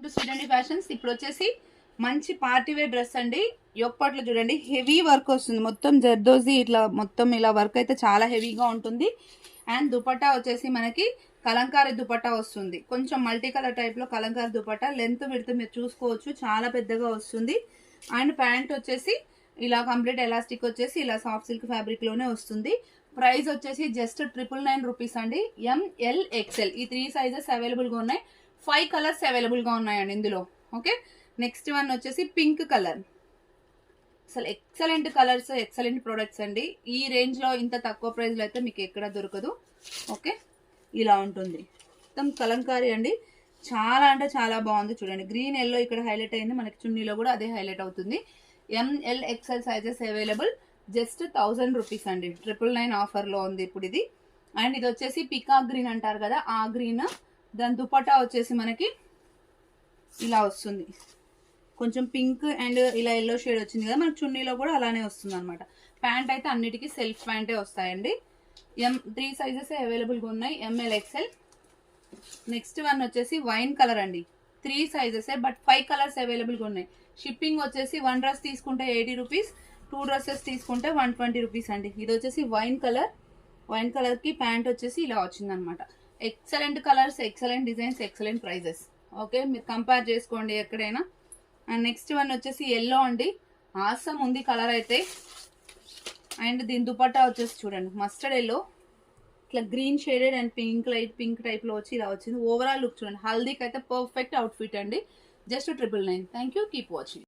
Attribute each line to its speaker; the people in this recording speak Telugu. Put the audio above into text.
Speaker 1: To sweet fashions. ఇప్పుడు వచ్చేసి మంచి పార్టీ వేర్ డ్రెస్ అండి. యొక్కట్లో చూడండి హెవీ వర్క్ వస్తుంది, మొత్తం జర్దోజీ ఇట్లా మొత్తం ఇలా వర్క్ అయితే చాలా హెవీగా ఉంటుంది. అండ్ దుపట్టా వచ్చేసి మనకి కలంకారీ దుపట్టా వస్తుంది, కొంచెం మల్టీ కలర్ టైప్లో కలంకారీ దుపట్టా. లెంత్ విడ్త్ మీరు చూసుకోవచ్చు, చాలా పెద్దగా వస్తుంది. అండ్ ప్యాంట్ వచ్చేసి ఇలా కంప్లీట్ ఎలాస్టిక్ వచ్చేసి ఇలా సాఫ్ట్ సిల్క్ ఫ్యాబ్రిక్లోనే వస్తుంది. ప్రైస్ వచ్చేసి జస్ట్ 999 రూపీస్ అండి. ఎంఎల్ ఎక్స్ఎల్ ఈ 3 సైజెస్ అవైలబుల్గా ఉన్నాయి. 5 కలర్స్ అవైలబుల్గా ఉన్నాయండి ఇందులో. ఓకే, నెక్స్ట్ వన్ వచ్చేసి పింక్ కలర్. అసలు ఎక్సలెంట్ కలర్స్, ఎక్సలెంట్ ప్రొడక్ట్స్ అండి. ఈ రేంజ్లో ఇంత తక్కువ ప్రైస్లో అయితే మీకు ఎక్కడ దొరకదు. ఓకే, ఇలా ఉంటుంది మొత్తం కలంకారీ అండి. చాలా అంటే చాలా బాగుంది చూడండి. గ్రీన్ ఎల్లో ఇక్కడ హైలైట్ అయింది, మనకి చున్నీలో కూడా అదే హైలైట్ అవుతుంది. M L XL sizes available. Just 1000 rupees అండి. 999 ఆఫర్లో ఉంది ఇప్పుడు ఇది. అండ్ ఇది వచ్చేసి పికాక్ గ్రీన్ అంటారు కదా, ఆ గ్రీన్. దాని దుపట్టా వచ్చేసి మనకి ఇలా వస్తుంది, కొంచెం పింక్ అండ్ ఇలా ఎల్లో షేడ్ వచ్చింది కదా, మనకి చున్నీలో కూడా అలానే వస్తుంది అనమాట. ప్యాంట్ అయితే అన్నిటికీ సెల్ఫ్ ప్యాంటే వస్తాయండి. 3 సైజెస్ అవైలబుల్గా ఉన్నాయి, ఎంఎల్ ఎక్స్ఎల్. నెక్స్ట్ వన్ వచ్చేసి వైన్ కలర్ అండి. 3 సైజెస్ బట్ 5 కలర్స్ అవైలబుల్గా ఉన్నాయి. షిప్పింగ్ వచ్చేసి 1 డ్రెస్ తీసుకుంటే 80 రూపీస్, 2 డ్రెస్సెస్ తీసుకుంటే 120 రూపీస్ అండి. ఇది వచ్చేసి వైన్ కలర్. వైన్ కలర్కి ప్యాంట్ వచ్చేసి ఇలా వచ్చిందనమాట. Excellent colours, excellent designs, excellent prices. Okay, మీరు కంపేర్ చేసుకోండి ఎక్కడైనా. అండ్ నెక్స్ట్ వన్ వచ్చేసి ఎల్లో అండి. ఆసమ్ ఉంది కలర్ అయితే. అండ్ దీని దుపట్టా వచ్చేసి చూడండి మస్టర్డ్ ఎల్లో, ఇట్లా green shaded and pink, light pink టైప్లో వచ్చి ఇలా వచ్చింది. ఓవరాల్ లుక్ చూడండి, హల్దీకి అయితే పర్ఫెక్ట్ అవుట్ఫిట్ అండి. Just 999. Thank you, keep watching.